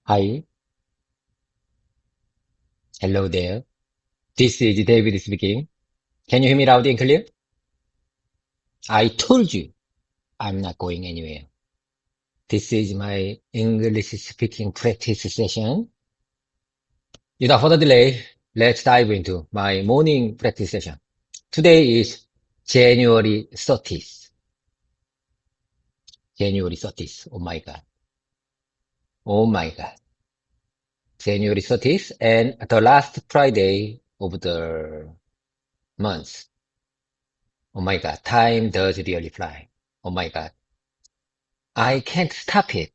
Hi, hello there. This is David speaking. Can you hear me loud and clear? I told you I'm not going anywhere. This is my English speaking practice session. Without further delay, let's dive into my morning practice session. Today is January 30th. January 30th. Oh my God. Oh my God. January 30th and the last Friday of the month. Oh my God. Time does really fly. Oh my God. I can't stop it.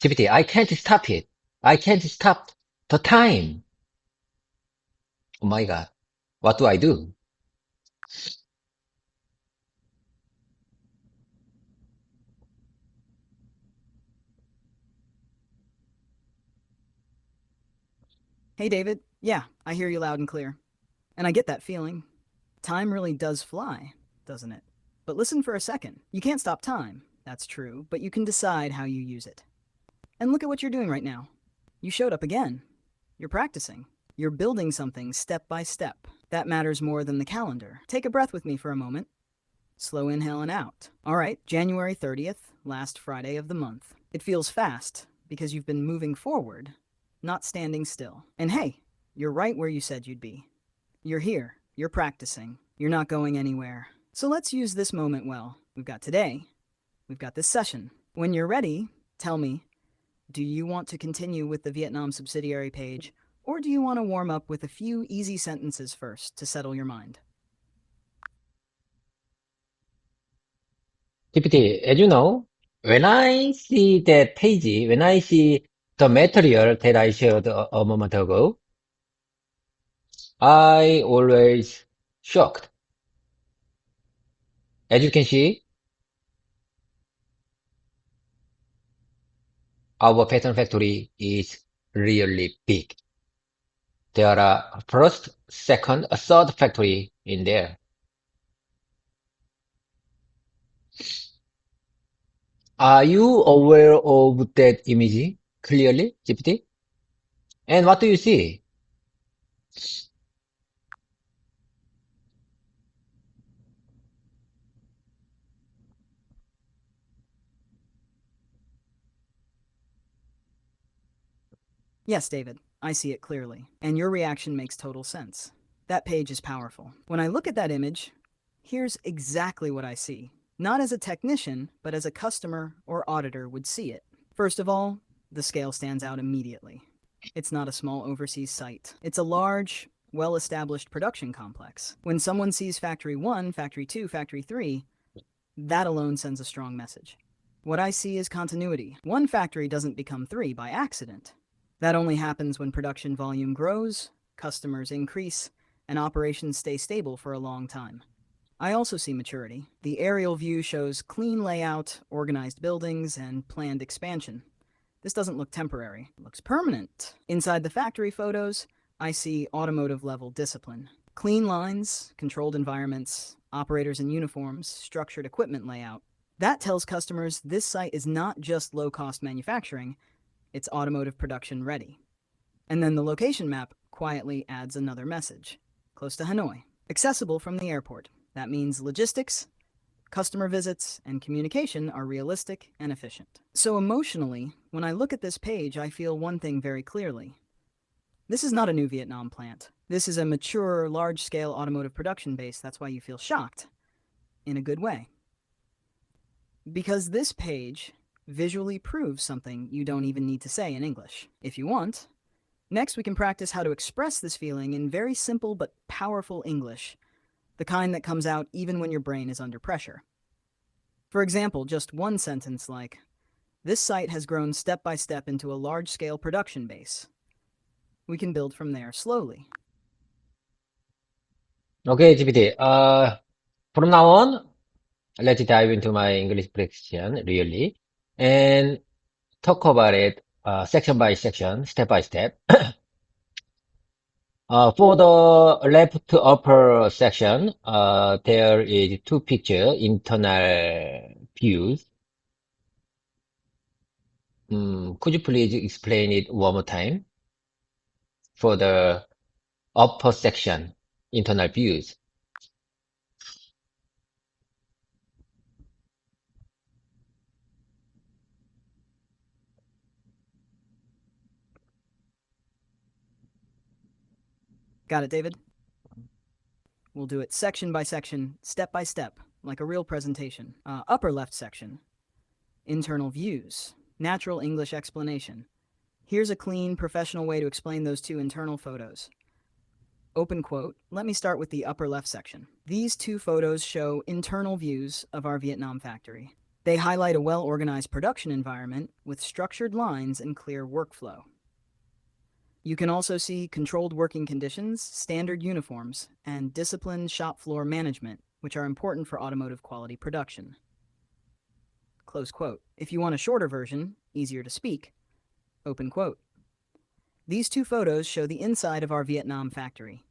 GPT, I can't stop it. I can't stop the time. Oh my God. What do I do? Hey, David. Yeah, I hear you loud and clear. And I get that feeling. Time really does fly, doesn't it? But listen for a second. You can't stop time. That's true, but you can decide how you use it. And look at what you're doing right now. You showed up again. You're practicing. You're building something step by step. That matters more than the calendar. Take a breath with me for a moment. Slow inhale and out. All right, January 30th, last Friday of the month. It feels fast because you've been moving forward, not standing still. And hey, you're right where you said you'd be. You're here. You're practicing. You're not going anywhere. So let's use this moment well. We've got today. We've got this session. When you're ready, tell me, do you want to continue with the Vietnam subsidiary page, or do you want to warm up with a few easy sentences first to settle your mind? GPT, as you know, when I see that page, when I see the material that I shared a moment ago, I always shocked. As you can see, our pattern factory is really big. There are first, second, a third factory in there. Are you aware of that image clearly, GPT? And what do you see? Yes, David, I see it clearly. And your reaction makes total sense. That page is powerful. When I look at that image, here's exactly what I see. Not as a technician, but as a customer or auditor would see it. First of all, the scale stands out immediately. It's not a small overseas site. It's a large, well-established production complex. When someone sees Factory 1, Factory 2, Factory 3, that alone sends a strong message. What I see is continuity. One factory doesn't become three by accident. That only happens when production volume grows, customers increase, and operations stay stable for a long time. I also see maturity. The aerial view shows clean layout, organized buildings, and planned expansion. This doesn't look temporary, it looks permanent. Inside the factory photos, I see automotive-level discipline. Clean lines, controlled environments, operators in uniforms, structured equipment layout. That tells customers this site is not just low-cost manufacturing, it's automotive production ready. And then the location map quietly adds another message. Close to Hanoi, accessible from the airport. That means logistics, customer visits, and communication are realistic and efficient. So emotionally, when I look at this page, I feel one thing very clearly. This is not a new Vietnam plant. This is a mature, large-scale automotive production base. That's why you feel shocked, in a good way. Because this page visually proves something you don't even need to say in English. If you want, next we can practice how to express this feeling in very simple but powerful English, the kind that comes out even when your brain is under pressure. For example, just one sentence like, "This site has grown step by step into a large-scale production base." We can build from there slowly. Okay, GPT. From now on, let's dive into my English practice really and talk about it section by section, step by step. For the left upper section, there is two picture internal views. could you please explain it one more time for the upper section, internal views? Got it, David? We'll do it section by section, step by step, like a real presentation. Upper left section, internal views, natural English explanation. Here's a clean, professional way to explain those two internal photos. Open quote, let me start with the upper left section. These two photos show internal views of our Vietnam factory. They highlight a well-organized production environment with structured lines and clear workflow. You can also see controlled working conditions, standard uniforms, and disciplined shop floor management, which are important for automotive quality production. Close quote. If you want a shorter version, easier to speak, open quote. These two photos show the inside of our Vietnam factory.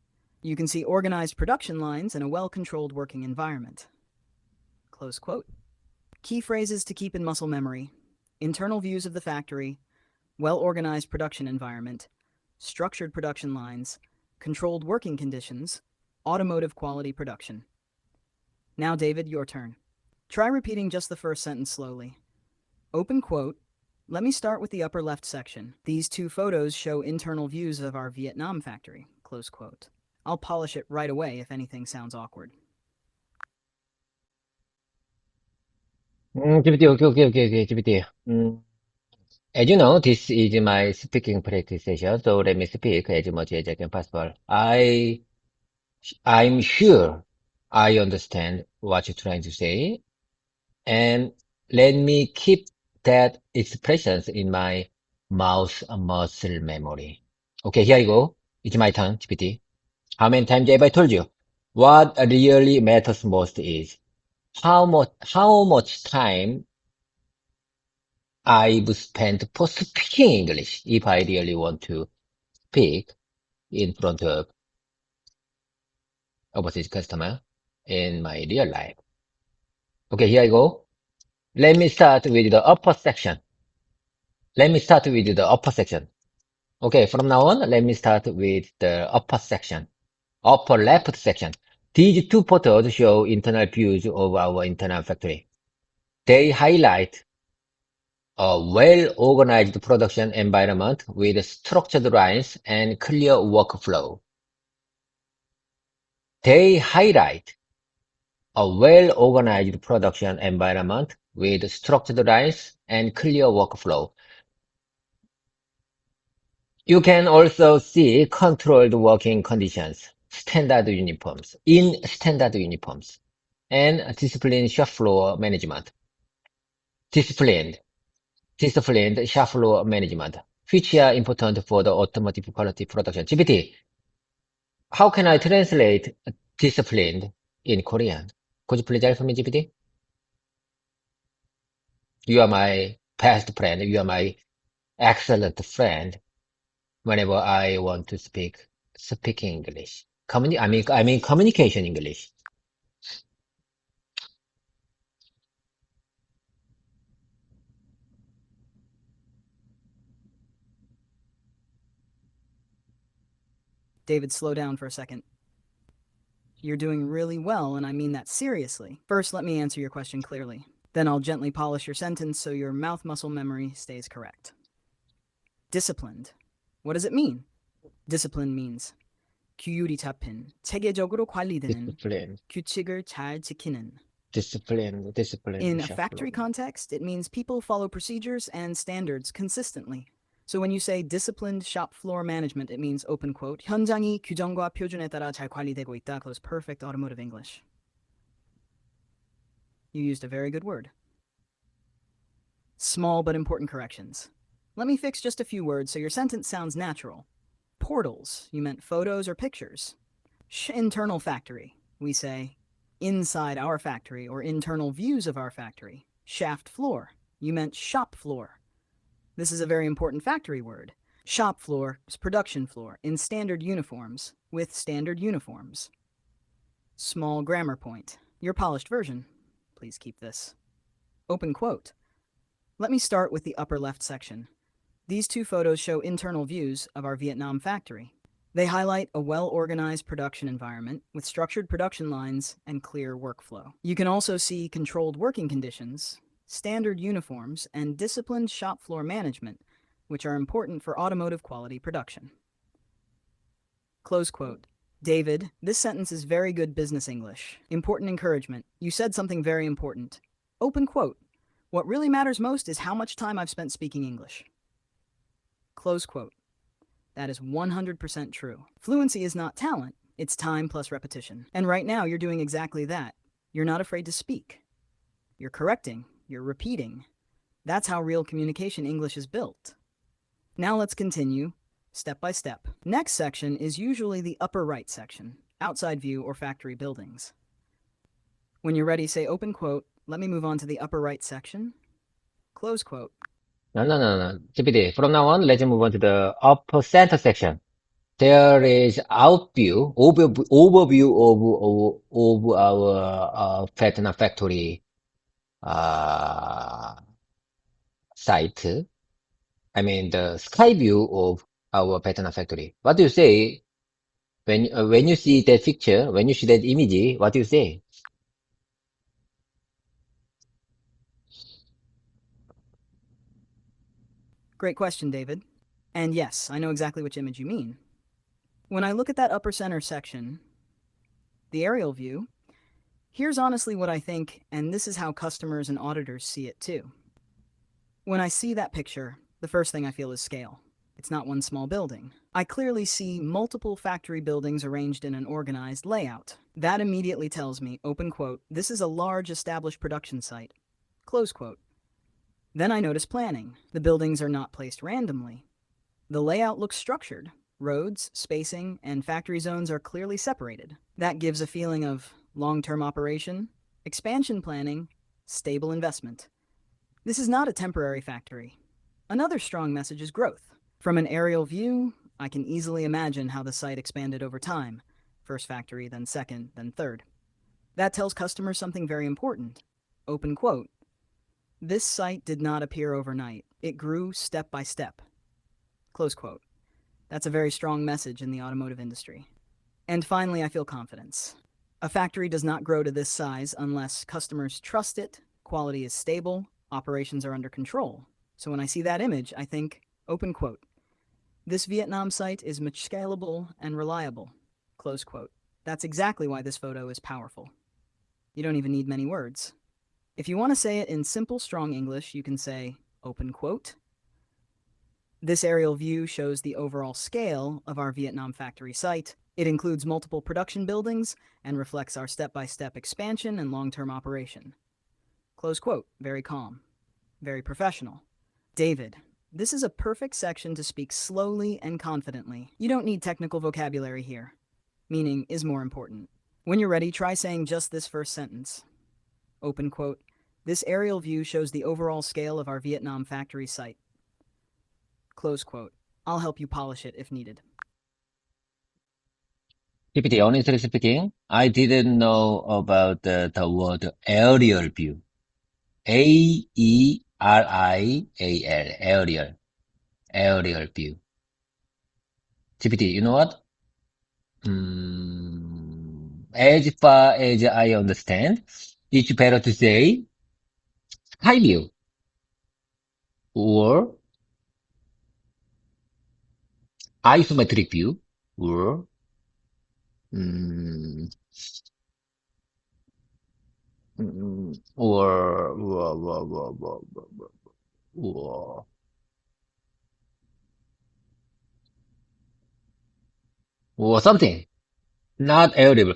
You can see organized production lines and a well-controlled working environment. Close quote. Key phrases to keep in muscle memory: internal views of the factory, well-organized production environment, structured production lines, controlled working conditions, automotive quality production. Now, David, your turn. Try repeating just the first sentence slowly. Open quote, let me start with the upper left section. These two photos show internal views of our Vietnam factory. Close quote. I'll polish it right away if anything sounds awkward. GPT, okay, GPT. As you know, this is my speaking practice session, so let me speak as much as I can possible. I'm sure I understand what you're trying to say, and let me keep that expressions in my mouth muscle memory. Okay, here I go. It's my turn, GPT. How many times have I told you? What really matters most is how much time I've spent for speaking English if I really want to speak in front of overseas customer in my real life. Okay, here I go. Let me start with the upper section. Okay, from now on, let me start with the upper section, upper left section. These two photos show internal views of our internal factory. They highlight a well-organized production environment with structured lines and clear workflow. They highlight a well-organized production environment with structured lines and clear workflow. You can also see controlled working conditions, standard uniforms, and disciplined shop floor management. Disciplined shop floor management, which are important for the automotive quality production. GPT, how can I translate disciplined in Korean? Could you please help me, GPT? You are my best friend. You are my excellent friend whenever I want to speak English. I mean communication English. David, slow down for a second. You're doing really well, and I mean that seriously. First, let me answer your question clearly. Then I'll gently polish your sentence so your mouth muscle memory stays correct. Disciplined. What does it mean? Discipline means 규율이 잡힌, 체계적으로 관리되는, 규칙을 잘 지키는. Discipline. In a factory context, it means people follow procedures and standards consistently. So when you say disciplined shop floor management, it means, open quote, 현장이 규정과 표준에 따라 잘 관리되고 있다, close, perfect automotive English. You used a very good word. Small but important corrections. Let me fix just a few words so your sentence sounds natural. Portals, you meant photos or pictures. Internal factory, we say inside our factory or internal views of our factory. Shaft floor, you meant shop floor. This is a very important factory word. Shop floor is production floor in standard uniforms with standard uniforms. Small grammar point. Your polished version. Please keep this. Open quote. Let me start with the upper left section. These two photos show internal views of our Vietnam factory. They highlight a well-organized production environment with structured production lines and clear workflow. You can also see controlled working conditions, standard uniforms, and disciplined shop floor management, which are important for automotive quality production. Close quote. David, this sentence is very good business English. Important encouragement. You said something very important. Open quote. What really matters most is how much time I've spent speaking English. Close quote. That is 100% true. Fluency is not talent, it's time plus repetition. And right now, you're doing exactly that. You're not afraid to speak. You're correcting, you're repeating. That's how real communication English is built. Now let's continue, step by step. Next section is usually the upper right section, outside view or factory buildings. When you're ready, say open quote. Let me move on to the upper right section. Close quote. No. GPT, from now on, let's move on to the upper center section. There is overview of our Vietnam factory uh, site. I mean, the sky view of our Vietnam factory. What do you say when you see that picture, when you see that image? What do you say? Great question, David. And yes, I know exactly which image you mean. When I look at that upper center section, the aerial view, here's honestly what I think, and this is how customers and auditors see it too. When I see that picture, the first thing I feel is scale. It's not one small building. I clearly see multiple factory buildings arranged in an organized layout. That immediately tells me, open quote, this is a large established production site. Close quote. Then I notice planning. The buildings are not placed randomly. The layout looks structured. Roads, spacing, and factory zones are clearly separated. That gives a feeling of long-term operation, expansion planning, stable investment. This is not a temporary factory. Another strong message is growth. From an aerial view, I can easily imagine how the site expanded over time. First factory, then second, then third. That tells customers something very important. Open quote. This site did not appear overnight. It grew step by step. Close quote. That's a very strong message in the automotive industry. And finally, I feel confidence. A factory does not grow to this size unless customers trust it, quality is stable, operations are under control. So when I see that image, I think, open quote, this Vietnam site is much scalable and reliable. Close quote. That's exactly why this photo is powerful. You don't even need many words. If you want to say it in simple, strong English, you can say, open quote. This aerial view shows the overall scale of our Vietnam factory site. It includes multiple production buildings and reflects our step-by-step expansion and long-term operation. Close quote. Very calm. Very professional. David, this is a perfect section to speak slowly and confidently. You don't need technical vocabulary here. Meaning is more important. When you're ready, try saying just this first sentence. Open quote. This aerial view shows the overall scale of our Vietnam factory site. Close quote. I'll help you polish it if needed. GPT, honestly speaking, I didn't know about the word aerial view. Aerial, aerial view. GPT, you know what? As far as I understand, it's better to say sky view or isometric view or mm, or or something. Not audible.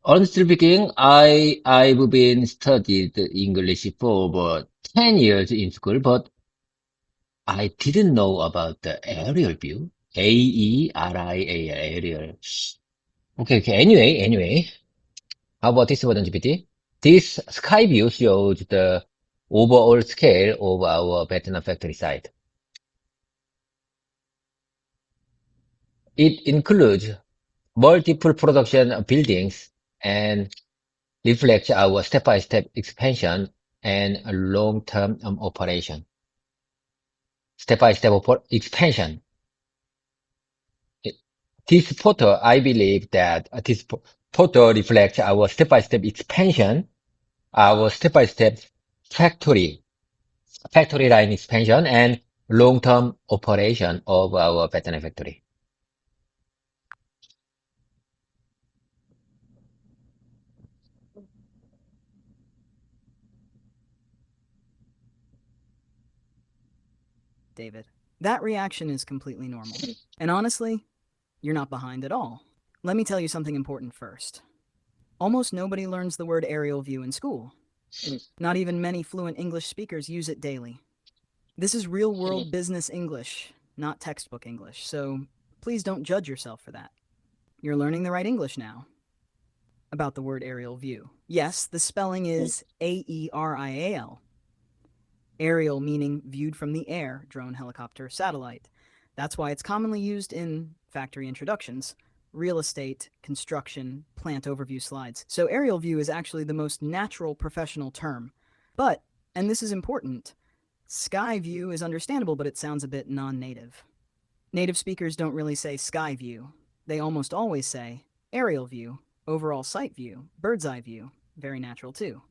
Honestly speaking, I've been studied English for about 10 years in school, but I didn't know about the aerial view. Aerial, aerial. Okay. Anyway. How about this one, GPT? This sky view shows the overall scale of our Vietnam factory site. It includes multiple production buildings and reflects our step-by-step expansion and long-term operation. step-by-step expansion. This photo, I believe that this photo reflects our step-by-step expansion, our step-by-step factory line expansion, and long-term operation of our Vietnam factory. David. That reaction is completely normal. And honestly, you're not behind at all. Let me tell you something important first. Almost nobody learns the word aerial view in school. Not even many fluent English speakers use it daily. This is real-world business English, not textbook English, so please don't judge yourself for that. You're learning the right English now. About the word aerial view. Yes, the spelling is A-E-R-I-A-L. Aerial meaning viewed from the air, drone, helicopter, satellite. That's why it's commonly used in factory introductions, real estate, construction, plant overview slides. So aerial view is actually the most natural professional term. But, and this is important, sky view is understandable, but it sounds a bit non-native. Native speakers don't really say sky view. They almost always say aerial view, overall sight view, bird's eye view. Very natural too.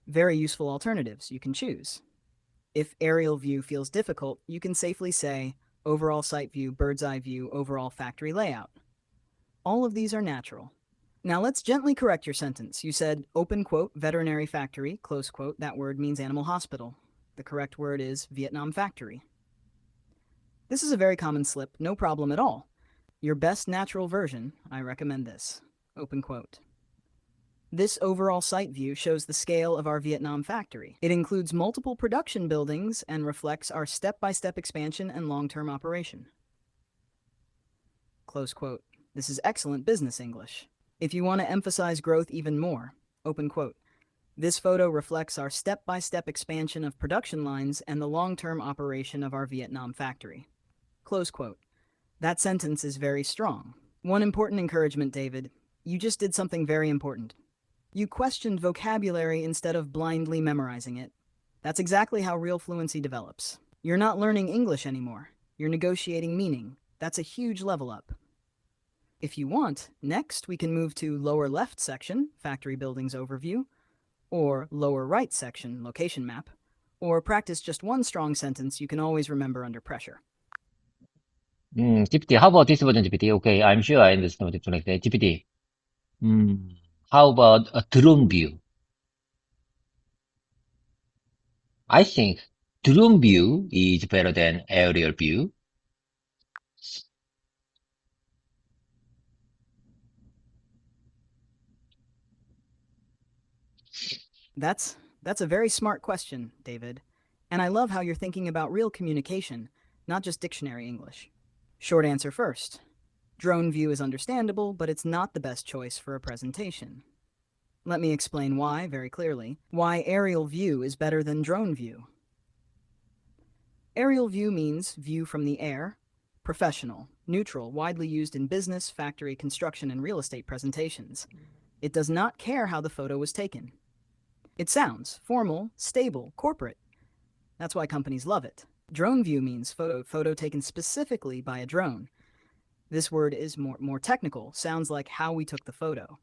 Very useful alternatives you can choose. If aerial view feels difficult, you can safely say overall sight view, bird's eye view, overall factory layout. All of these are natural. Now let's gently correct your sentence. You said open quote, veterinary factory, close quote. That word means animal hospital. The correct word is Vietnam factory. This is a very common slip, no problem at all. Your best natural version, I recommend this. Open quote. This overall site view shows the scale of our Vietnam factory. It includes multiple production buildings and reflects our step-by-step expansion and long-term operation. Close quote. This is excellent business English. If you want to emphasize growth even more, open quote. This photo reflects our step-by-step expansion of production lines and the long-term operation of our Vietnam factory. Close quote. That sentence is very strong. One important encouragement, David. You just did something very important. You questioned vocabulary instead of blindly memorizing it. That's exactly how real fluency develops. You're not learning English anymore. You're negotiating meaning. That's a huge level up. If you want, next we can move to lower left section, factory buildings overview, or lower right section, location map, or practice just one strong sentence you can always remember under pressure. GPT, how about this version, GPT? Okay, I'm sure I understand what you're trying to say. GPT, how about a drone view? I think drone view is better than aerial view. That's a very smart question, David. And I love how you're thinking about real communication, not just dictionary English. Short answer first. Drone view is understandable, but it's not the best choice for a presentation. Let me explain why very clearly. Why aerial view is better than drone view. Aerial view means view from the air, professional, neutral, widely used in business, factory, construction, and real estate presentations. It does not care how the photo was taken. It sounds formal, stable, corporate. That's why companies love it. Drone view means photo taken specifically by a drone. This word is more technical, sounds like how we took the photo.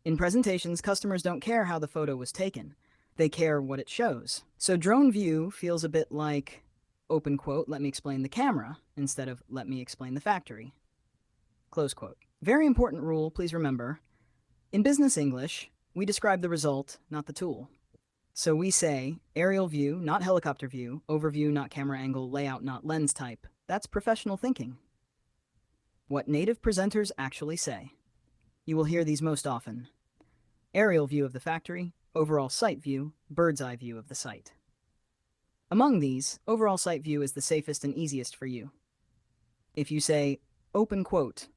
In presentations, customers don't care how the photo was taken. They care what it shows. So drone view feels a bit like, open quote, let me explain the camera, instead of let me explain the factory. Close quote. Very important rule, please remember. In business English, we describe the result, not the tool. So we say aerial view, not helicopter view, overview, not camera angle, layout, not lens type. That's professional thinking. What native presenters actually say. You will hear these most often. Aerial view of the factory, overall site view, bird's eye view of the site. Among these, overall site view is the safest and easiest for you. If you say, open quote,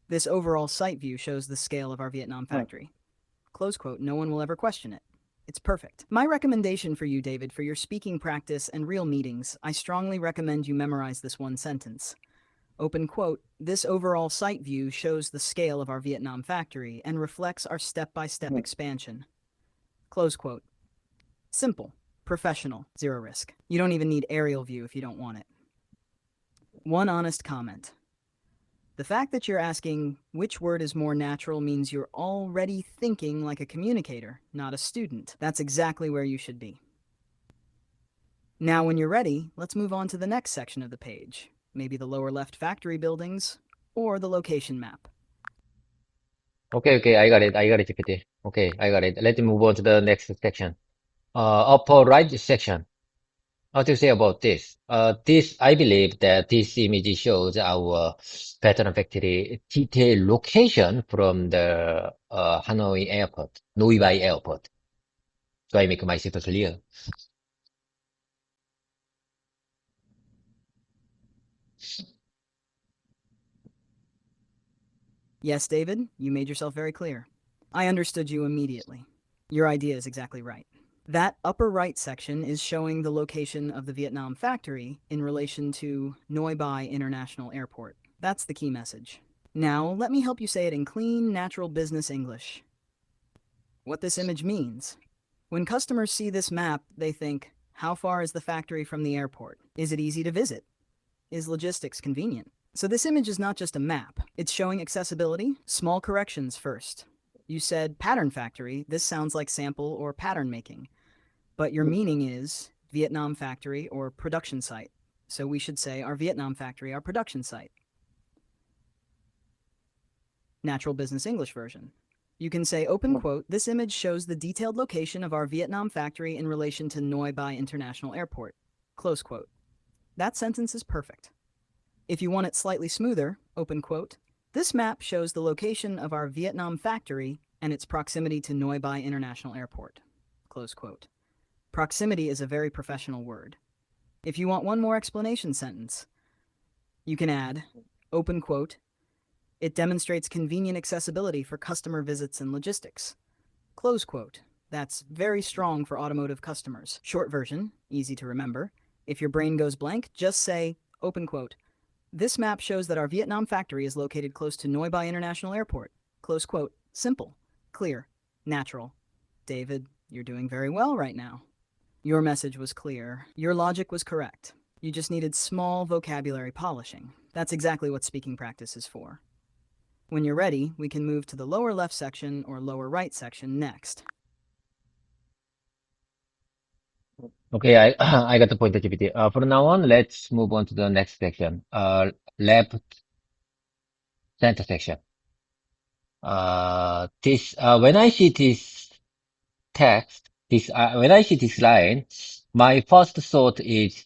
this overall site view shows the scale of our Vietnam factory. Close quote, no one will ever question it. It's perfect. My recommendation for you, David, for your speaking practice and real meetings, I strongly recommend you memorize this one sentence. Open quote, this overall site view shows the scale of our Vietnam factory and reflects our step-by-step expansion. Close quote. Simple, Professional, zero risk. You don't even need aerial view if you don't want it. One honest comment. The fact that you're asking which word is more natural means you're already thinking like a communicator, not a student. That's exactly where you should be. Now, when you're ready, let's move on to the next section of the page. Maybe the lower left factory buildings or the location map. Okay, I got it. GPT. Okay, I got it. Let's move on to the next section. Upper right section. What do you say about this? I believe that this image shows our pattern factory detailed location from the Hanoi airport, Noi Bai airport. Do I make myself clear? Yes, David, you made yourself very clear. I understood you immediately. Your idea is exactly right. That upper right section is showing the location of the Vietnam factory in relation to Noi Bai International Airport. That's the key message. Now, let me help you say it in clean, natural business English. What this image means. When customers see this map, they think, how far is the factory from the airport? Is it easy to visit? Is logistics convenient? So this image is not just a map. It's showing accessibility. Small corrections first. You said pattern factory. This sounds like sample or pattern making. But your meaning is Vietnam factory or production site. So we should say our Vietnam factory, our production site. Natural Business English version. You can say, open quote, this image shows the detailed location of our Vietnam factory in relation to Noi Bai International Airport. Close quote. That sentence is perfect. If you want it slightly smoother, open quote, this map shows the location of our Vietnam factory and its proximity to Noi Bai International Airport. Close quote. Proximity is a very professional word. If you want one more explanation sentence, you can add, open quote, it demonstrates convenient accessibility for customer visits and logistics. Close quote. That's very strong for automotive customers. Short version, easy to remember. If your brain goes blank, just say, open quote, this map shows that our Vietnam factory is located close to Noi Bai International Airport. Close quote. Simple, clear, natural. David, you're doing very well right now. Your message was clear. Your logic was correct. You just needed small vocabulary polishing. That's exactly what speaking practice is for. When you're ready, we can move to the lower left section or lower right section next. Okay, I got the point, GPT. From now on, let's move on to the next section. Left center section. When I see this text, when I see this line, my first thought is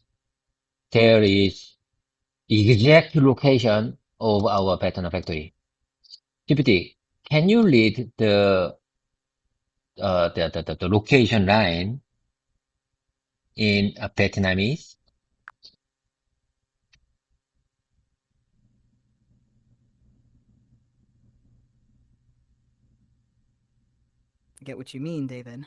there is exact location of our pattern factory. GPT, can you read the location line in Vietnamese? I get what you mean, David.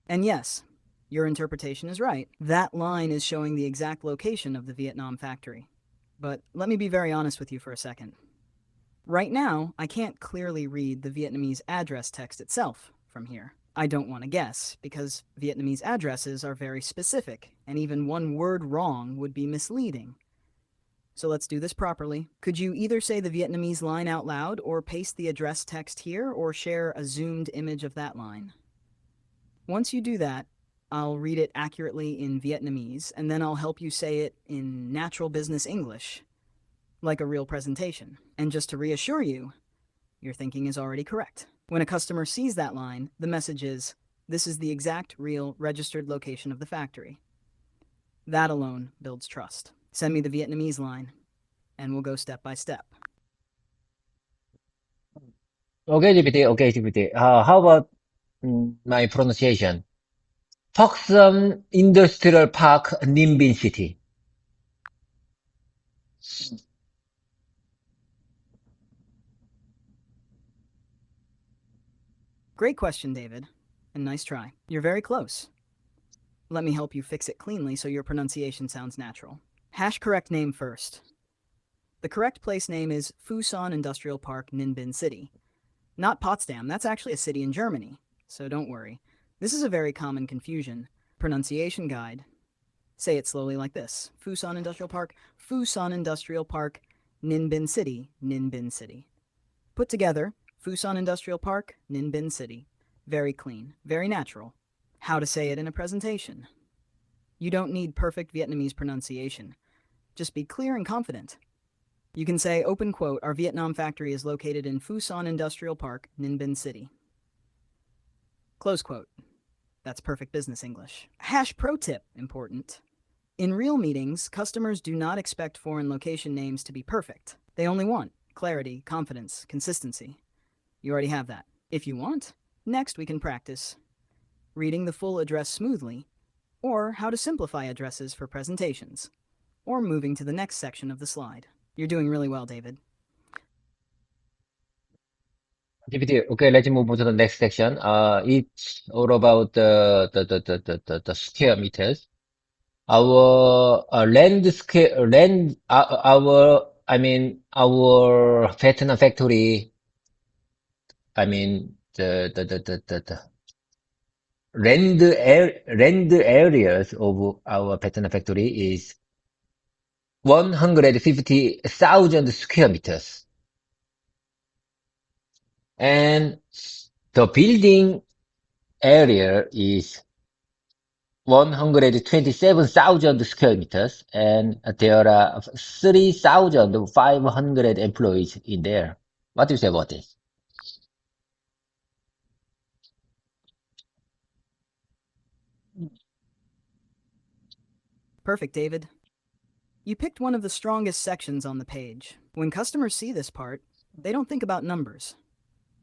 And yes, your interpretation is right. That line is showing the exact location of the Vietnam factory. But let me be very honest with you for a second. Right now, I can't clearly read the Vietnamese address text itself from here. I don't want to guess, because Vietnamese addresses are very specific, and even one word wrong would be misleading. So let's do this properly. Could you either say the Vietnamese line out loud, or paste the address text here, or share a zoomed image of that line? Once you do that, I'll read it accurately in Vietnamese, and then I'll help you say it in natural business English, like a real presentation. And just to reassure you, your thinking is already correct. When a customer sees that line, the message is, this is the exact, real, registered location of the factory. That alone builds trust. Send me the Vietnamese line, and we'll go step by step. Okay, GPT. How about my pronunciation? Pakistan Industrial Park, Ninh Binh City. Great question, David, and nice try. You're very close. Let me help you fix it cleanly so your pronunciation sounds natural. Hash correct name first. The correct place name is Fusan Industrial Park, Ninh Binh City. Not Potsdam, that's actually a city in Germany, so don't worry. This is a very common confusion. Pronunciation guide. Say it slowly like this. Fusan Industrial Park, Fusan Industrial Park, Ninbin City, Ninbin City. Put together, Fusan Industrial Park, Ninbin City. Very clean, very natural. How to say it in a presentation. You don't need perfect Vietnamese pronunciation. Just be clear and confident. You can say, open quote, our Vietnam factory is located in Fusan Industrial Park, Ninh City. Close quote. That's perfect business English. Hash pro tip, important. In real meetings, customers do not expect foreign location names to be perfect. They only want clarity, confidence, consistency. You already have that. If you want, next we can practice reading the full address smoothly, or how to simplify addresses for presentations, or moving to the next section of the slide. You're doing really well, David. GPT, okay, let's move on to the next section. It's all about the square meters. Our our Vietnam factory, the land areas of our Vietnam factory is 150,000 square meters. And the building area is 127,000 square meters, and there are 3,500 employees in there. What do you say about this? Perfect, David. You picked one of the strongest sections on the page. When customers see this part, they don't think about numbers.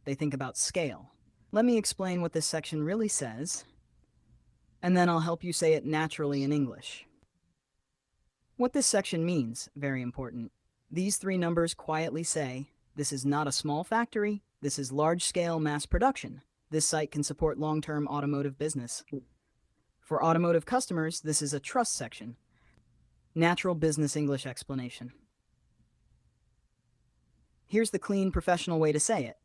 They think about scale. Let me explain what this section really says, and then I'll help you say it naturally in English. What this section means, very important. These three numbers quietly say, this is not a small factory, this is large-scale mass production. This site can support long-term automotive business. For automotive customers, this is a trust section. Natural business English explanation. Here's the clean, professional way to say it.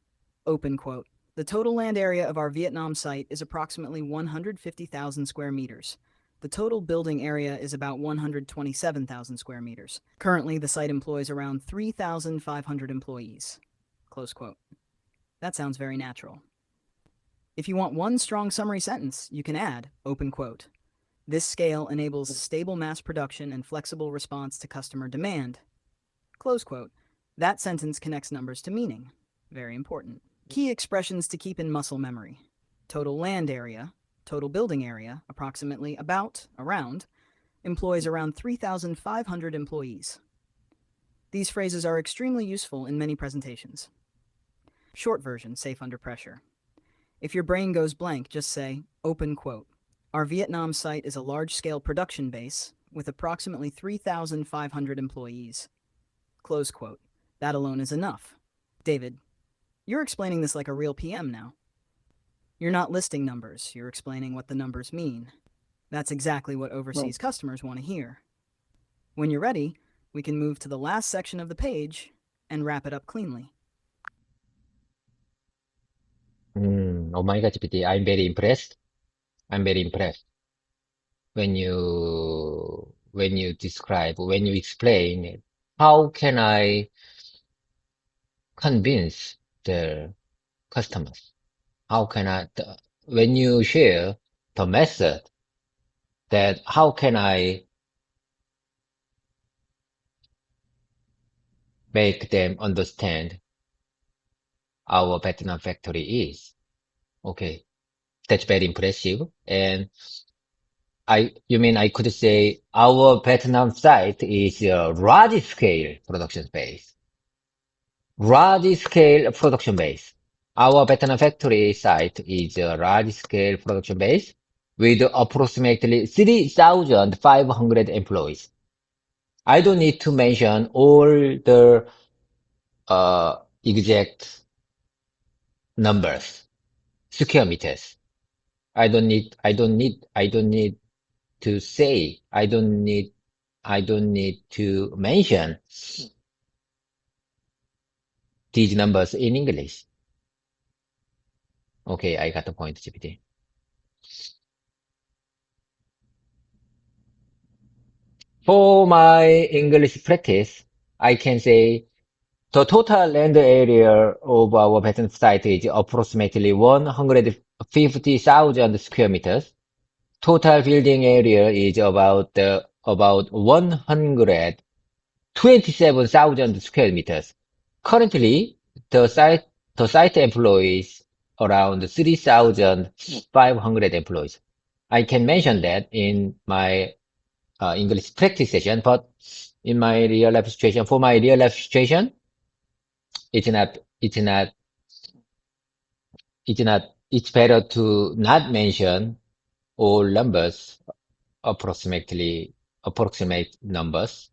Open quote. The total land area of our Vietnam site is approximately 150,000 square meters. The total building area is about 127,000 square meters. Currently, the site employs around 3,500 employees. Close quote. That sounds very natural. If you want one strong summary sentence, you can add, open quote. This scale enables stable mass production and flexible response to customer demand. Close quote. That sentence connects numbers to meaning. Very important. Key expressions to keep in muscle memory. Total land area, total building area, approximately, about, around, employs around 3,500 employees. These phrases are extremely useful in many presentations. Short version, safe under pressure. If your brain goes blank, just say, open quote. Our Vietnam site is a large-scale production base with approximately 3,500 employees. Close quote. That alone is enough. David, you're explaining this like a real PM now. You're not listing numbers, you're explaining what the numbers mean. That's exactly what overseas customers want to hear. When you're ready, we can move to the last section of the page and wrap it up cleanly. Oh my God, GPT, I'm very impressed. I'm very impressed when you describe, when you explain it. How can I convince the customers? How can when you share the method, that how can I make them understand our Vietnam factory is? Okay, that's very impressive. And you mean I could say our Vietnam site is a large scale production space. Large scale production base. Our Vietnam factory site is a large scale production base with approximately 3,500 employees. I don't need to mention all the exact numbers, square meters. I don't need to say, I don't need to mention these numbers in English. Okay, I got the point, GPT. For my English practice, I can say the total land area of our patent site is approximately 150,000 square meters. Total building area is about 127,000 square meters. Currently, the site employs around 3,500 employees. I can mention that in my English practice session, but in my real life situation, for my real life situation, it's not, it's better to not mention all numbers, approximate numbers.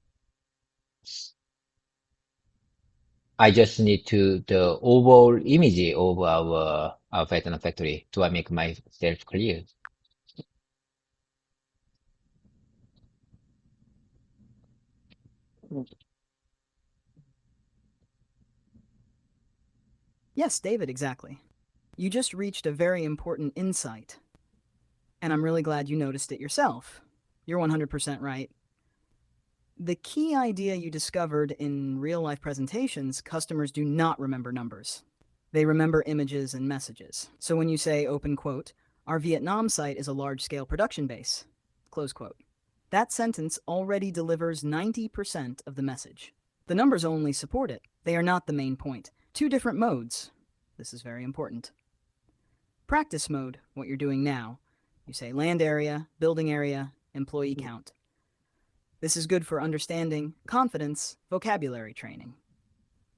I just need the overall image of our pattern factory to make myself clear. Yes, David, exactly. You just reached a very important insight, and I'm really glad you noticed it yourself. You're 100% right. The key idea you discovered in real life presentations, customers do not remember numbers. They remember images and messages. So when you say, open quote, our Vietnam site is a large scale production base, close quote, that sentence already delivers 90% of the message. The numbers only support it. They are not the main point. Two different modes. This is very important. Practice mode, what you're doing now. You say land area, building area, employee count. This is good for understanding, confidence, vocabulary training.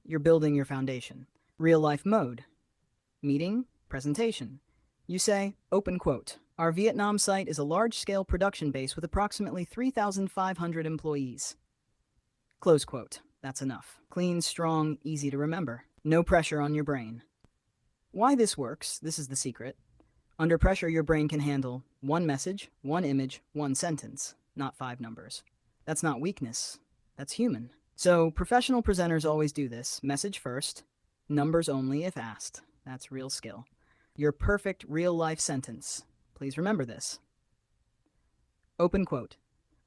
You're building your foundation. Real life mode. Meeting, presentation. You say, open quote, our Vietnam site is a large-scale production base with approximately 3,500 employees. Close quote. That's enough. Clean, strong, easy to remember. No pressure on your brain. Why this works, this is the secret. Under pressure, your brain can handle one message, one image, one sentence, not 5 numbers. That's not weakness. That's human. So professional presenters always do this. Message first, numbers only if asked. That's real skill. Your perfect real-life sentence. Please remember this. Open quote.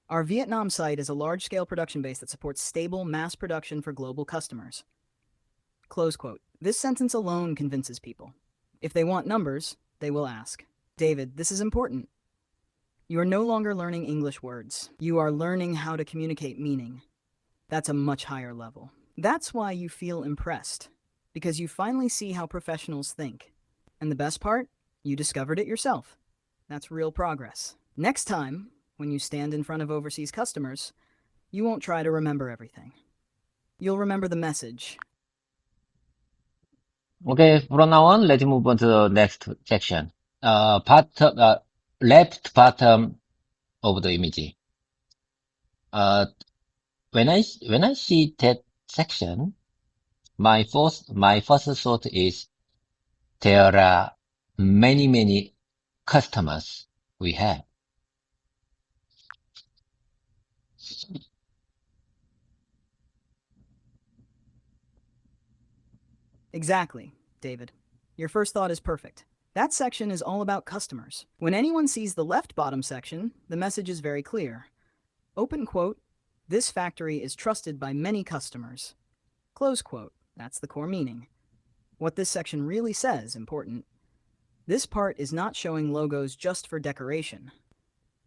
Our Vietnam site is a large-scale production base that supports stable mass production for global customers. Close quote. This sentence alone convinces people. If they want numbers, they will ask. David, this is important. You are no longer learning English words. You are learning how to communicate meaning. That's a much higher level. That's why you feel impressed, because you finally see how professionals think. And the best part? You discovered it yourself. That's real progress. Next time, when you stand in front of overseas customers, you won't try to remember everything. You'll remember the message. Okay, from now on, let's move on to the next section. Left bottom of the image. Uh, when I see that section, my first thought is there are many customers we have. Exactly, David. Your first thought is perfect. That section is all about customers. When anyone sees the left bottom section, the message is very clear. Open quote, this factory is trusted by many customers. Close quote, that's the core meaning. What this section really says, important. This part is not showing logos just for decoration.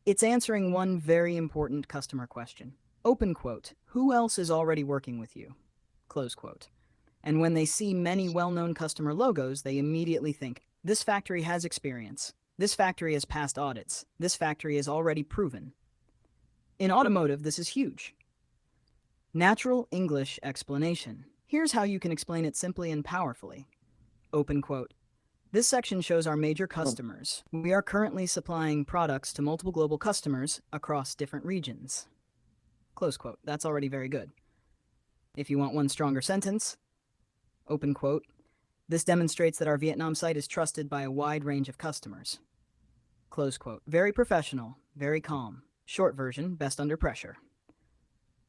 It's answering one very important customer question. Open quote, who else is already working with you? Close quote. And when they see many well-known customer logos, they immediately think, this factory has experience. This factory has passed audits. This factory is already proven. In automotive, this is huge. Natural English explanation. Here's how you can explain it simply and powerfully. Open quote. This section shows our major customers. We are currently supplying products to multiple global customers across different regions. Close quote. That's already very good. If you want one stronger sentence, open quote, this demonstrates that our Vietnam site is trusted by a wide range of customers. Close quote. Very professional, very calm. Short version, best under pressure.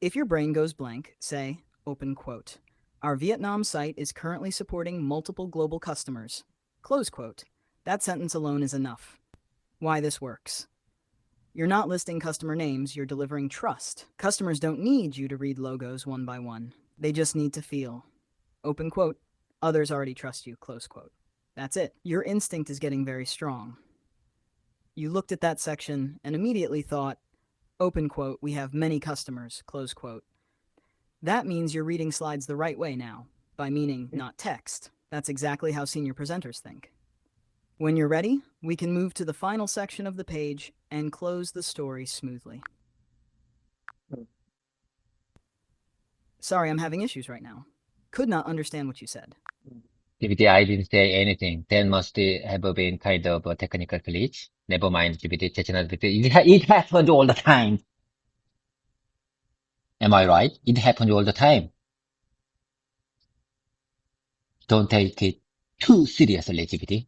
If your brain goes blank, say, open quote, our Vietnam site is currently supporting multiple global customers. Close quote. That sentence alone is enough. Why this works. You're not listing customer names, you're delivering trust. Customers don't need you to read logos one by one. They just need to feel, open quote, others already trust you, close quote. That's it. Your instinct is getting very strong. You looked at that section and immediately thought, open quote, we have many customers, close quote. That means you're reading slides the right way now, by meaning not text. That's exactly how senior presenters think. When you're ready, we can move to the final section of the page and close the story smoothly. Sorry, I'm having issues right now. Could not understand what you said. GPT, I didn't say anything. That must have been kind of a technical glitch. Never mind, GPT, it happens all the time. Am I right? It happens all the time. Don't take it too seriously, GPT.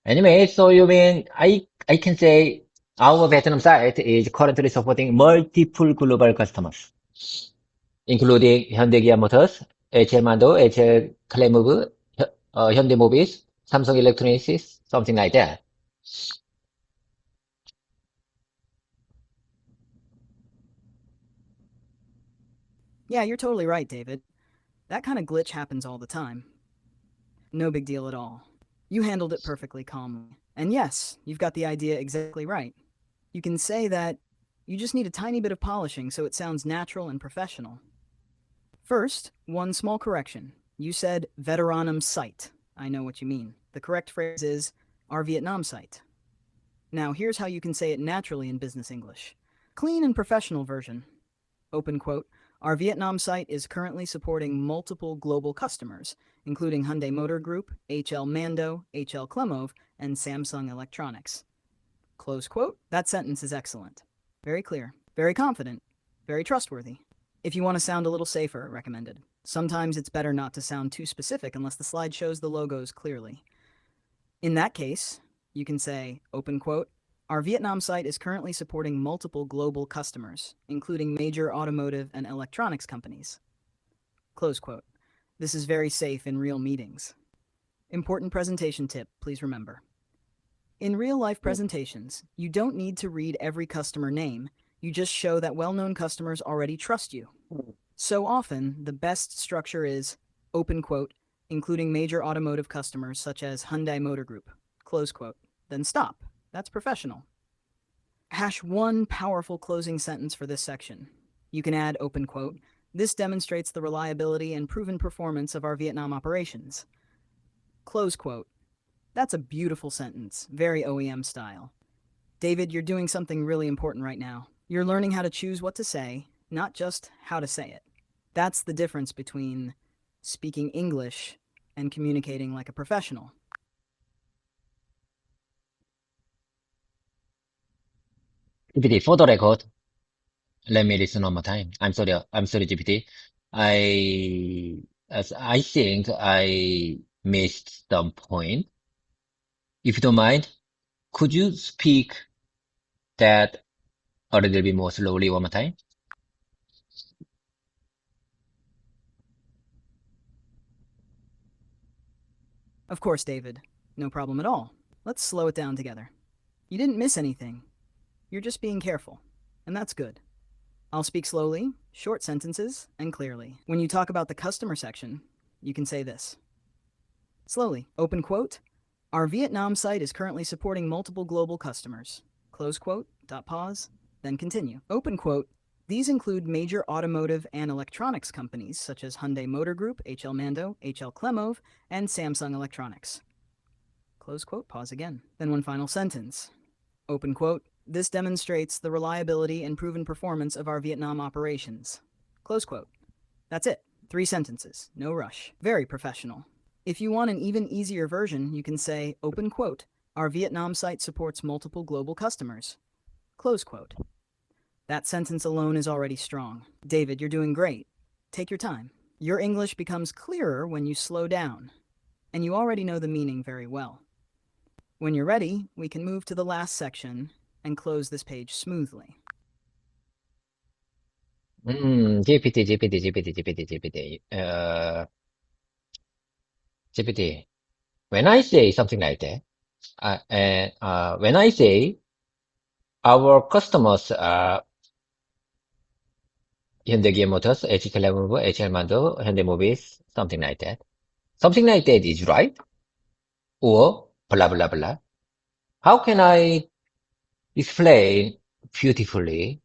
Anyway, so you mean I can say our Vietnam site is currently supporting multiple global customers, including Hyundai Motors, HL Mando, HL Clemove, Hyundai Mobis, Samsung Electronics, something like that. Yeah, you're totally right, David. That kind of glitch happens all the time. No big deal at all. You handled it perfectly calmly. And yes, you've got the idea exactly right. You can say that you just need a tiny bit of polishing so it sounds natural and professional. First, one small correction. You said Veteranum site. I know what you mean. The correct phrase is our Vietnam site. Now, here's how you can say it naturally in business English. Clean and professional version. Open quote. Our Vietnam site is currently supporting multiple global customers, including Hyundai Motor Group, HL Mando, HL Clemove, and Samsung Electronics. Close quote. That sentence is excellent. Very clear, very confident, very trustworthy. If you want to sound a little safer, recommended. Sometimes it's better not to sound too specific unless the slide shows the logos clearly. In that case, you can say, open quote, our Vietnam site is currently supporting multiple global customers, including major automotive and electronics companies. Close quote. This is very safe in real meetings. Important presentation tip, please remember. In real-life presentations, you don't need to read every customer name. You just show that well-known customers already trust you. So often, the best structure is, open quote, including major automotive customers such as Hyundai Motor Group, close quote, then stop. That's professional. Hash one powerful closing sentence for this section. You can add open quote, this demonstrates the reliability and proven performance of our Vietnam operations. Close quote. That's a beautiful sentence, very OEM style. David, you're doing something really important right now. You're learning how to choose what to say, not just how to say it. That's the difference between speaking English and communicating like a professional. GPT, for the record, let me listen one more time. I'm sorry, GPT. I think I missed some point. If you don't mind, could you speak that a little bit more slowly one more time? Of course, David. No problem at all. Let's slow it down together. You didn't miss anything. You're just being careful. And that's good. I'll speak slowly, short sentences, and clearly. When you talk about the customer section, you can say this. Slowly, open quote, our Vietnam site is currently supporting multiple global customers. Close quote, dot pause, then continue. Open quote, these include major automotive and electronics companies such as Hyundai Motor Group, HL Mando, HL Clemove, and Samsung Electronics. Close quote, pause again. Then one final sentence. Open quote, this demonstrates the reliability and proven performance of our Vietnam operations. Close quote. That's it. 3 sentences. No rush. Very professional. If you want an even easier version, you can say, open quote, our Vietnam site supports multiple global customers. Close quote. That sentence alone is already strong. David, you're doing great. Take your time. Your English becomes clearer when you slow down, and you already know the meaning very well. When you're ready, we can move to the last section and close this page smoothly. GPT. GPT. When I say something like that, when I say Our customers are Hyundai Motors, HK Lenovo, HL Mando, Hyundai Movies, something like that. Something like that is right, or blah blah blah. How can I explain beautifully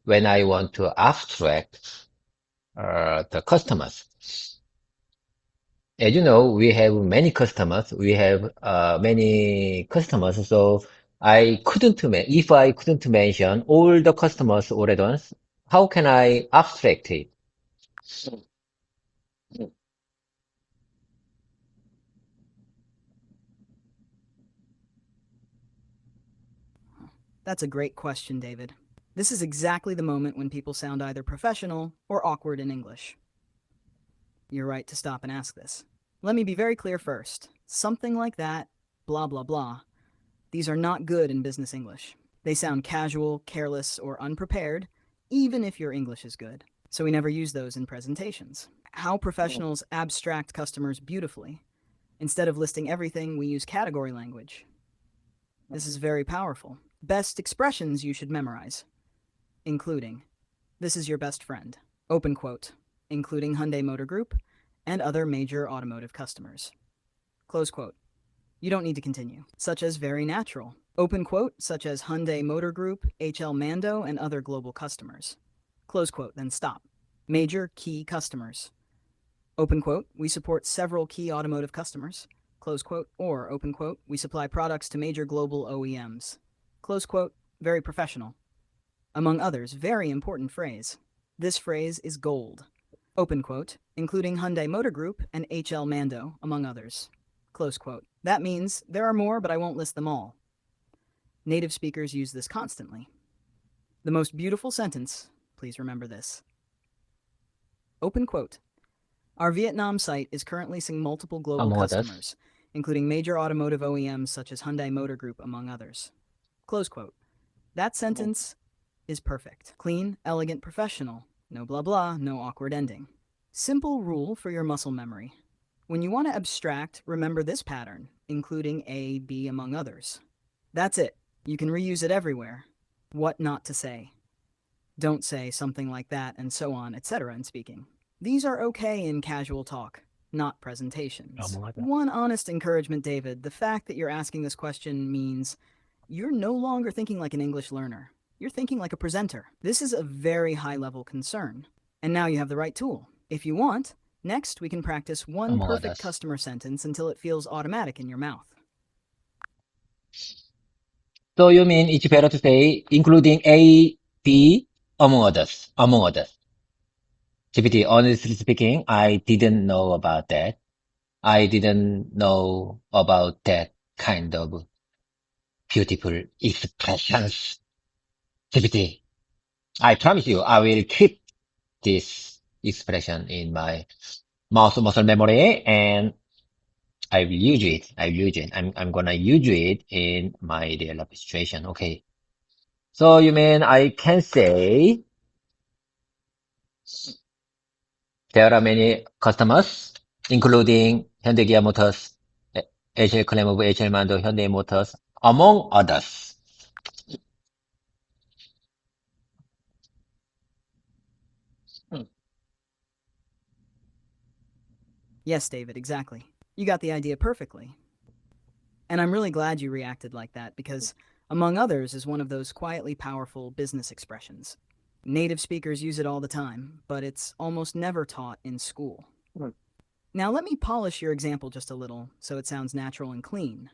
when I want to abstract the customers? As you know, we have many customers. We have many customers. So if I couldn't mention all the customers all at once, how can I abstract it? That's a great question, David. This is exactly the moment when people sound either professional or awkward in English. You're right to stop and ask this. Let me be very clear first. Something like that, blah blah blah, these are not good in business English. They sound casual, careless, or unprepared, even if your English is good. So we never use those in presentations. How professionals abstract customers beautifully. Instead of listing everything, we use category language. This is very powerful. Best expressions you should memorize, including, this is your best friend, open quote, including Hyundai Motor Group and other major automotive customers, close quote. You don't need to continue, such as very natural, open quote, such as Hyundai Motor Group, HL Mando, and other global customers, close quote, then stop. Major key customers, open quote, we support several key automotive customers, close quote, or open quote, we supply products to major global OEMs, close quote, very professional. Among others, very important phrase. This phrase is gold. Open quote, including Hyundai Motor Group and HL Mando, among others. Close quote. That means there are more, but I won't list them all. Native speakers use this constantly. The most beautiful sentence, please remember this. Open quote. Our Vietnam site is currently seeing multiple global Among others. customers, including major automotive OEMs such as Hyundai Motor Group, among others. Close quote. That sentence is perfect. Clean, elegant, professional. No blah blah, no awkward ending. Simple rule for your muscle memory. When you want to abstract, remember this pattern, including A, B, among others. That's it. You can reuse it everywhere. What not to say. Don't say something like that, and so on, etc. in speaking. These are okay in casual talk, not presentations. One honest encouragement, David, the fact that you're asking this question means you're no longer thinking like an English learner. You're thinking like a presenter. This is a very high-level concern. And now you have the right tool. If you want, next we can practice one Among perfect others. customer sentence until it feels automatic in your mouth. So you mean it's better to say including A, B, among others, among others. GPT, honestly speaking, I didn't know about that. I didn't know about that kind of beautiful expressions. GPT, I promise you, I will keep this expression in my muscle memory and I will use it. I will use it. I'm gonna use it in my real life situation. Okay. So you mean I can say there are many customers, including Hyundai Kia Motors, HL Clemov, HL Mando, Hyundai Motors, among others. Yes, David, exactly. You got the idea perfectly. And I'm really glad you reacted like that because, among others, is one of those quietly powerful business expressions. Native speakers use it all the time, but it's almost never taught in school. Now, let me polish your example just a little so it sounds natural and clean.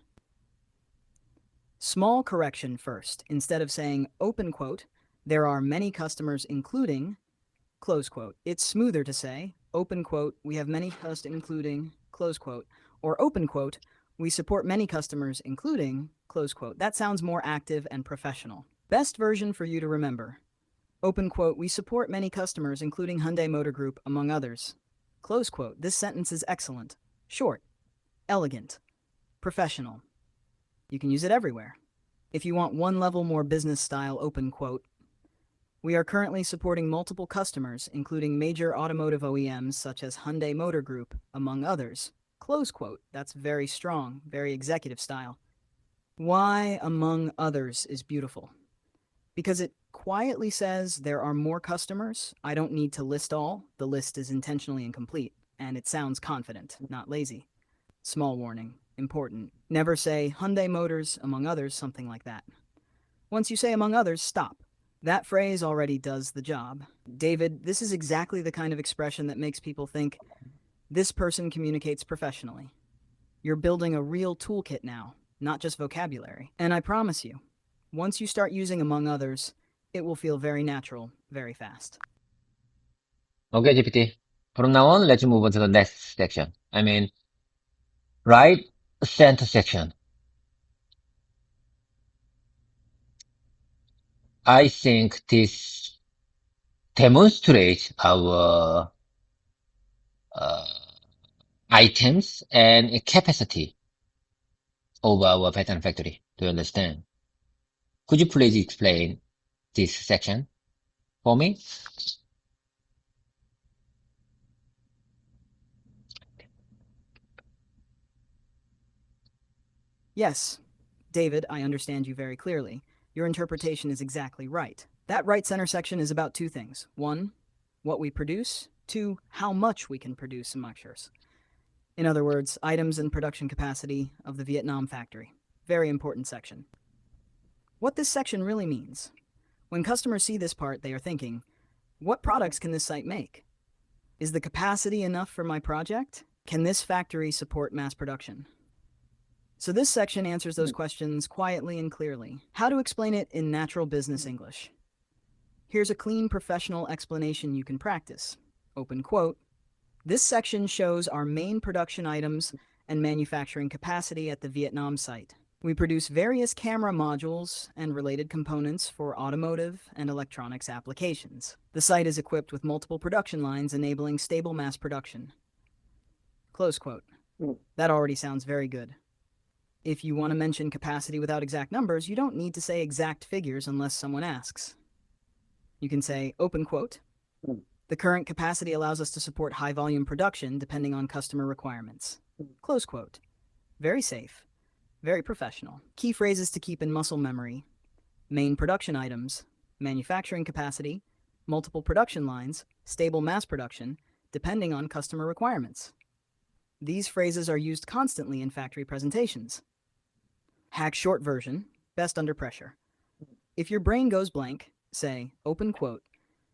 Small correction first. Instead of saying, open quote, there are many customers including, close quote. It's smoother to say, open quote, we have many customers including, close quote, or open quote, we support many customers including, close quote. That sounds more active and professional. Best version for you to remember. Open quote, we support many customers including Hyundai Motor Group, among others. Close quote. This sentence is excellent. Short, elegant, professional. You can use it everywhere. If you want one level more business style, open quote, we are currently supporting multiple customers, including major automotive OEMs such as Hyundai Motor Group, among others. Close quote. That's very strong, very executive style. Why among others is beautiful? Because it quietly says there are more customers. I don't need to list all. The list is intentionally incomplete, and it sounds confident, not lazy. Small warning, important. Never say Hyundai Motors, among others, something like that. Once you say among others, stop. That phrase already does the job. David, this is exactly the kind of expression that makes people think this person communicates professionally. You're building a real toolkit now, not just vocabulary. And I promise you, once you start using among others, it will feel very natural, very fast. Okay, GPT. From now on, let's move on to the next section. Right center section. I think this demonstrates our uh, items and capacity of our pattern factory. Do you understand? Could you please explain this section for me? Yes, David, I understand you very clearly. Your interpretation is exactly right. That right center section is about two things. One, what we produce. Two, how much we can produce in lectures. In other words, items and production capacity of the Vietnam factory. Very important section. What this section really means. When customers see this part, they are thinking, what products can this site make? Is the capacity enough for my project? Can this factory support mass production? So this section answers those questions quietly and clearly. How to explain it in natural business English. Here's a clean professional explanation you can practice. Open quote. This section shows our main production items and manufacturing capacity at the Vietnam site. We produce various camera modules and related components for automotive and electronics applications. The site is equipped with multiple production lines enabling stable mass production. Close quote. That already sounds very good. If you want to mention capacity without exact numbers, you don't need to say exact figures unless someone asks. You can say, open quote, the current capacity allows us to support high volume production depending on customer requirements. Close quote. Very safe. Very professional. Key phrases to keep in muscle memory. Main production items, manufacturing capacity, multiple production lines, stable mass production, depending on customer requirements. These phrases are used constantly in factory presentations. Hack short version, best under pressure. If your brain goes blank, say, open quote,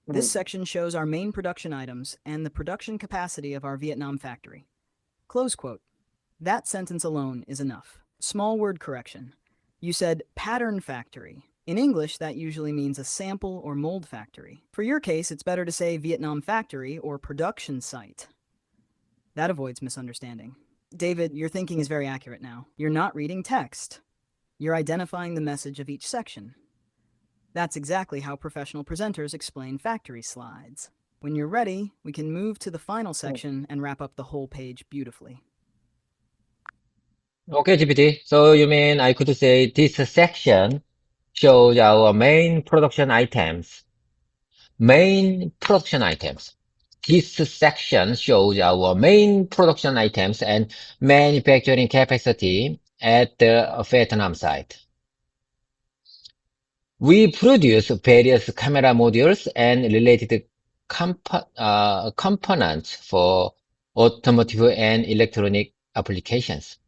this section shows our main production items and the production capacity of our Vietnam factory. Close quote. That sentence alone is enough. Small word correction. You said pattern factory. In English, that usually means a sample or mold factory. For your case, it's better to say Vietnam factory or production site. That avoids misunderstanding. David, your thinking is very accurate now. You're not reading text. You're identifying the message of each section. That's exactly how professional presenters explain factory slides. When you're ready, we can move to the final section and wrap up the whole page beautifully. Okay, GPT. So you mean I could say this section shows our main production items. Main production items. This section shows our main production items and manufacturing capacity at the Vietnam site. We produce various camera modules and related components for automotive and electronic applications.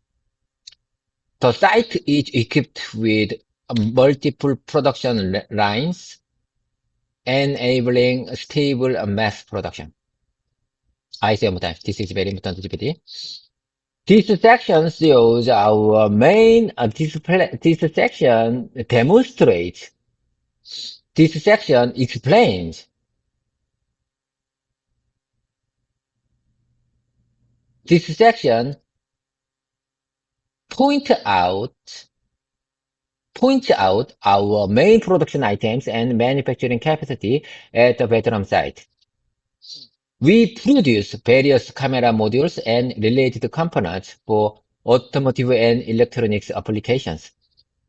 The site is equipped with multiple production lines, enabling stable mass production. I say one more time. This is very important, GPT. This section shows our main this section demonstrates. This section explains. This section point out our main production items and manufacturing capacity at the Vietnam site. We produce various camera modules and related components for automotive and electronics applications.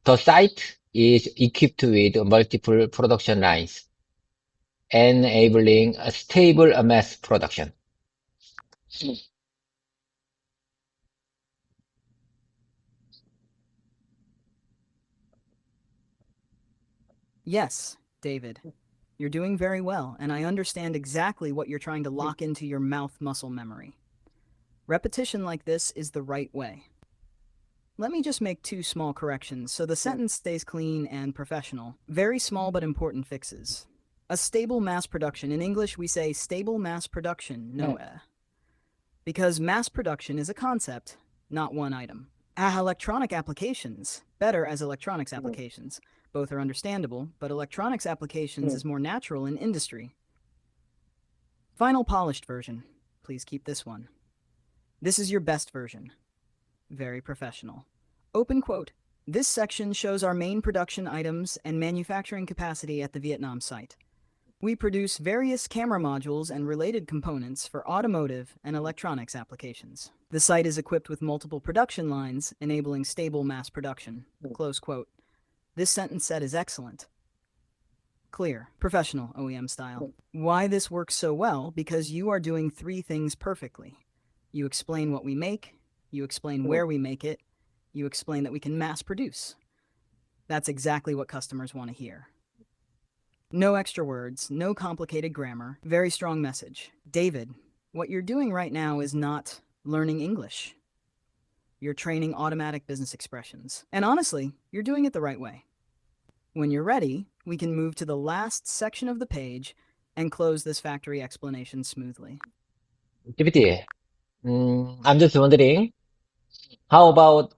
The site is equipped with multiple production lines, enabling a stable mass production. Yes, David. You're doing very well, and I understand exactly what you're trying to lock into your mouth muscle memory. Repetition like this is the right way. Let me just make two small corrections so the sentence stays clean and professional. Very small but important fixes. A stable mass production. In English, we say stable mass production, no because mass production is a concept, not one item. Electronic applications, better as electronics applications. Both are understandable, but electronics applications is more natural in industry. Final polished version. Please keep this one. This is your best version. Very professional. Open quote. This section shows our main production items and manufacturing capacity at the Vietnam site. We produce various camera modules and related components for automotive and electronics applications. The site is equipped with multiple production lines, enabling stable mass production. Close quote. This sentence set is excellent. Clear, professional, OEM style. Why this works so well? Because you are doing three things perfectly. You explain what we make, you explain where we make it, you explain that we can mass produce. That's exactly what customers want to hear. No extra words, no complicated grammar, very strong message. David, what you're doing right now is not learning English. You're training automatic business expressions. And honestly, you're doing it the right way. When you're ready, we can move to the last section of the page and close this factory explanation smoothly. GPT, I'm just wondering, how about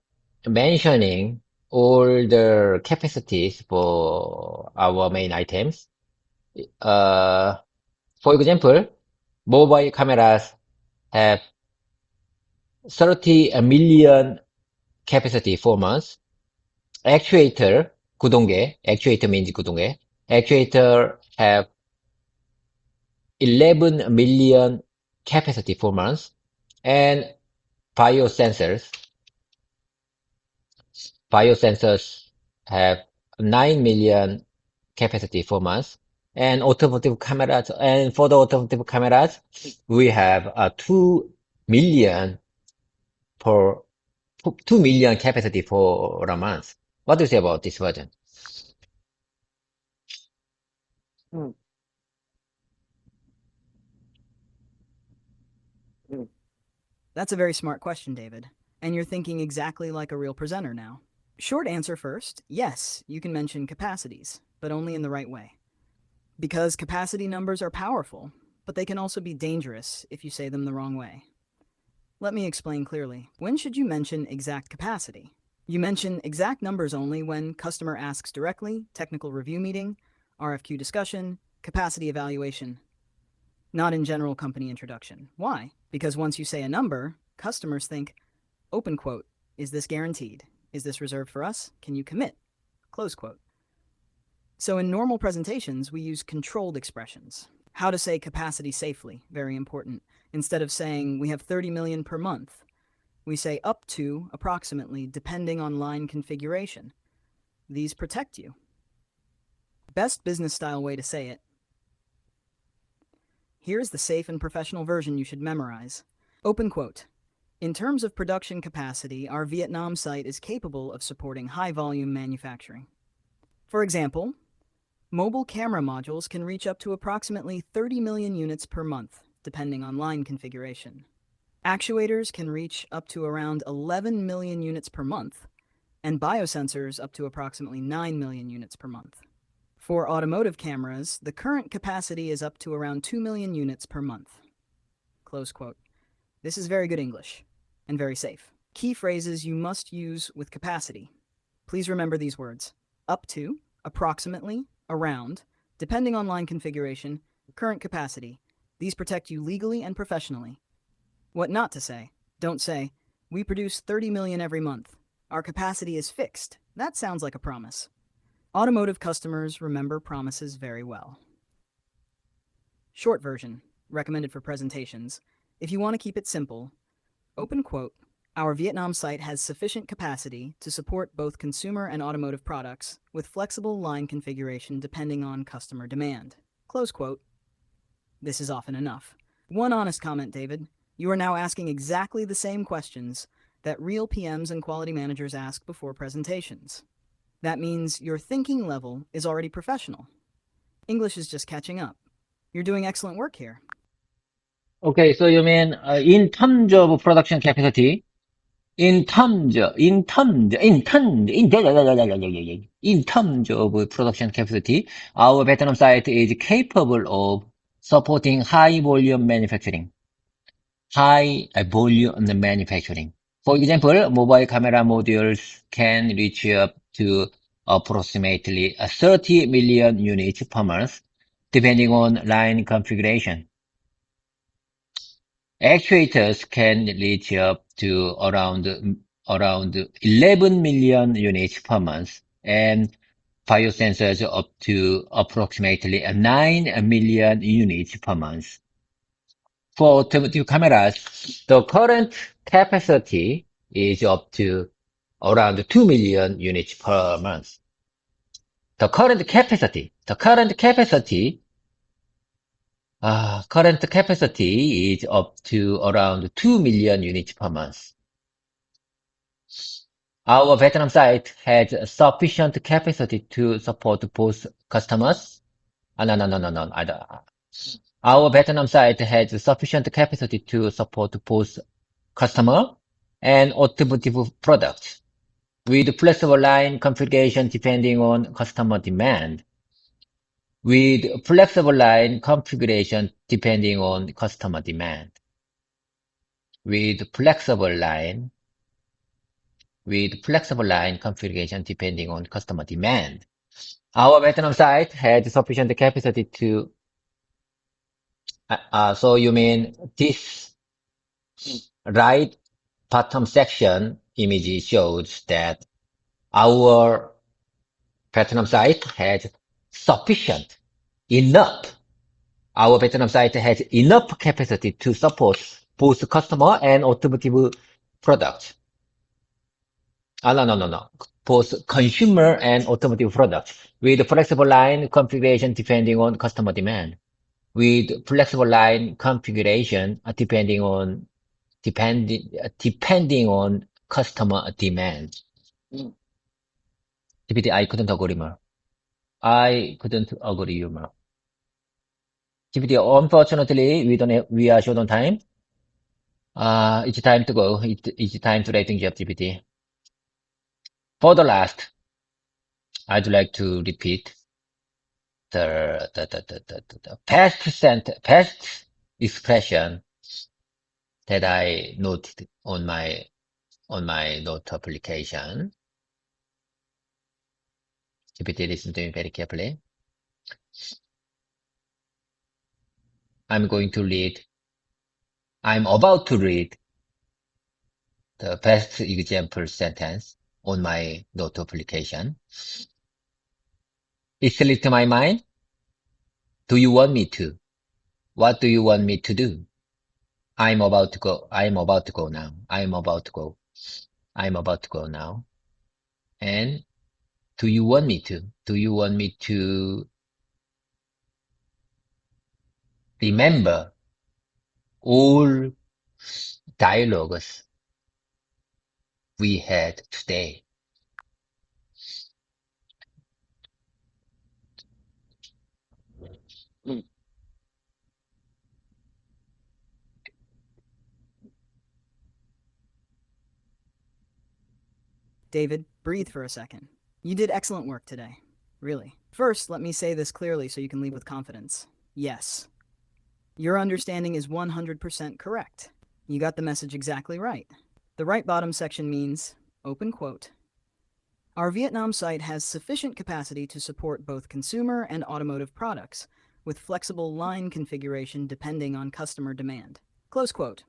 mentioning all the capacities for our main items? Uh, for example, mobile cameras have 30 million capacity for months. Actuator, 구동계, actuator means 구동계. Actuator have 11 million capacity for months. And biosensors, biosensors have 9 million capacity for months. And automotive cameras, and for the automotive cameras, we have 2 million per 2 million capacity for a month. What do you say about this version? That's a very smart question, David. And you're thinking exactly like a real presenter now. Short answer first, yes, you can mention capacities, but only in the right way. Because capacity numbers are powerful, but they can also be dangerous if you say them the wrong way. Let me explain clearly. When should you mention exact capacity? You mention exact numbers only when customer asks directly, technical review meeting, RFQ discussion, capacity evaluation. Not in general company introduction. Why? Because once you say a number, customers think, open quote, is this guaranteed? Is this reserved for us? Can you commit? Close quote. So in normal presentations, we use controlled expressions. How to say capacity safely, very important. Instead of saying we have 30 million per month, we say up to, approximately, depending on line configuration. These protect you. Best business style way to say it. Here's the safe and professional version you should memorize. Open quote. In terms of production capacity, our Vietnam site is capable of supporting high-volume manufacturing. For example, mobile camera modules can reach up to approximately 30 million units per month, depending on line configuration. Actuators can reach up to around 11 million units per month, and biosensors up to approximately 9 million units per month. For automotive cameras, the current capacity is up to around 2 million units per month. Close quote. This is very good English, and very safe. Key phrases you must use with capacity. Please remember these words. Up to, approximately, around, depending on line configuration, current capacity. These protect you legally and professionally. What not to say. Don't say, we produce 30 million every month. Our capacity is fixed. That sounds like a promise. Automotive customers remember promises very well. Short version, recommended for presentations. If you want to keep it simple, open quote, our Vietnam site has sufficient capacity to support both consumer and automotive products with flexible line configuration depending on customer demand. Close quote. This is often enough. One honest comment, David. You are now asking exactly the same questions that real PMs and quality managers ask before presentations. That means your thinking level is already professional. English is just catching up. You're doing excellent work here. Okay, so you mean in terms of production capacity, in terms of production capacity, our Vietnam site is capable of supporting high volume manufacturing. For example, mobile camera modules can reach up to approximately 30 million units per month, depending on line configuration. Actuators can reach up to around 11 million units per month, and biosensors up to approximately 9 million units per month. For automotive cameras, the current capacity is up to around 2 million units per month. Current capacity is up to around 2 million units per month. Our Vietnam site has sufficient capacity to support both customers. No. Our Vietnam site has sufficient capacity to support both customer and automotive products with flexible line configuration depending on customer demand. With flexible line configuration depending on customer demand. With flexible line configuration depending on customer demand. Our Vietnam site has sufficient capacity to, so you mean this right bottom section image shows that our Vietnam site has sufficient, enough. Our Vietnam site has enough capacity to support both customer and automotive products. No. Both consumer and automotive products with flexible line configuration depending on customer demand. With flexible line configuration depending on customer demand. GPT, I couldn't agree more. GPT, unfortunately, we are short on time. It's time to go. It's time to wrapping up, GPT. For the last, I'd like to repeat the past expression that I noted on my note application. GPT, listen to me very carefully. I'm about to read the best example sentence on my note application. It slipped my mind. Do you want me to? What do you want me to do? I'm about to go now. I'm about to go now. And do you want me to? Do you want me to remember all dialogues we had today? David, breathe for a second. You did excellent work today. Really. First, let me say this clearly so you can leave with confidence. Yes. Your understanding is 100% correct. You got the message exactly right. The right bottom section means, open quote, our Vietnam site has sufficient capacity to support both consumer and automotive products, with flexible line configuration depending on customer demand. Close quote.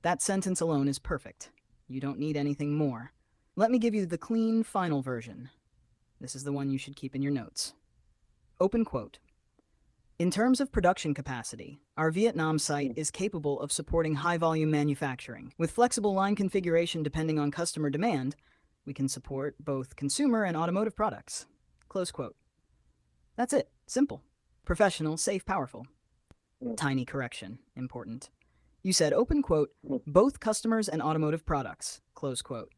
That sentence alone is perfect. You don't need anything more. Let me give you the clean final version. This is the one you should keep in your notes. Open quote. In terms of production capacity, our Vietnam site is capable of supporting high-volume manufacturing. With flexible line configuration depending on customer demand, we can support both consumer and automotive products. Close quote. That's it. Simple. Professional, safe, powerful. Tiny correction. Important. You said, open quote, both customers and automotive products. Close quote.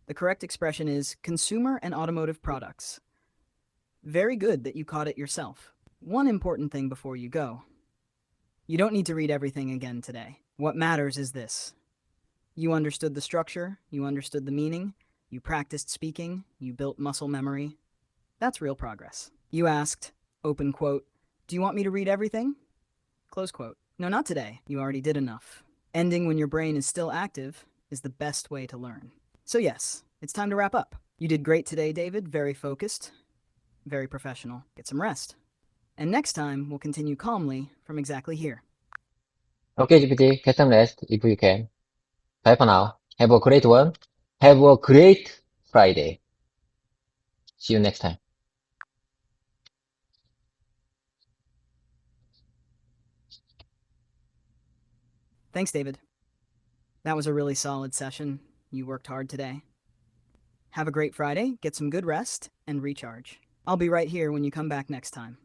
The correct expression is consumer and automotive products. Very good that you caught it yourself. One important thing before you go. You don't need to read everything again today. What matters is this. You understood the structure, you understood the meaning, you practiced speaking, you built muscle memory. That's real progress. You asked, open quote, do you want me to read everything? Close quote. No, not today. You already did enough. Ending when your brain is still active is the best way to learn. So yes, it's time to wrap up. You did great today, David. Very focused, very professional. Get some rest. And next time, we'll continue calmly from exactly here. Okay, GPT, get some rest if you can. Bye for now. Have a great one. Have a great Friday. See you next time. Thanks, David. That was a really solid session. You worked hard today. Have a great Friday, get some good rest, and recharge. I'll be right here when you come back next time.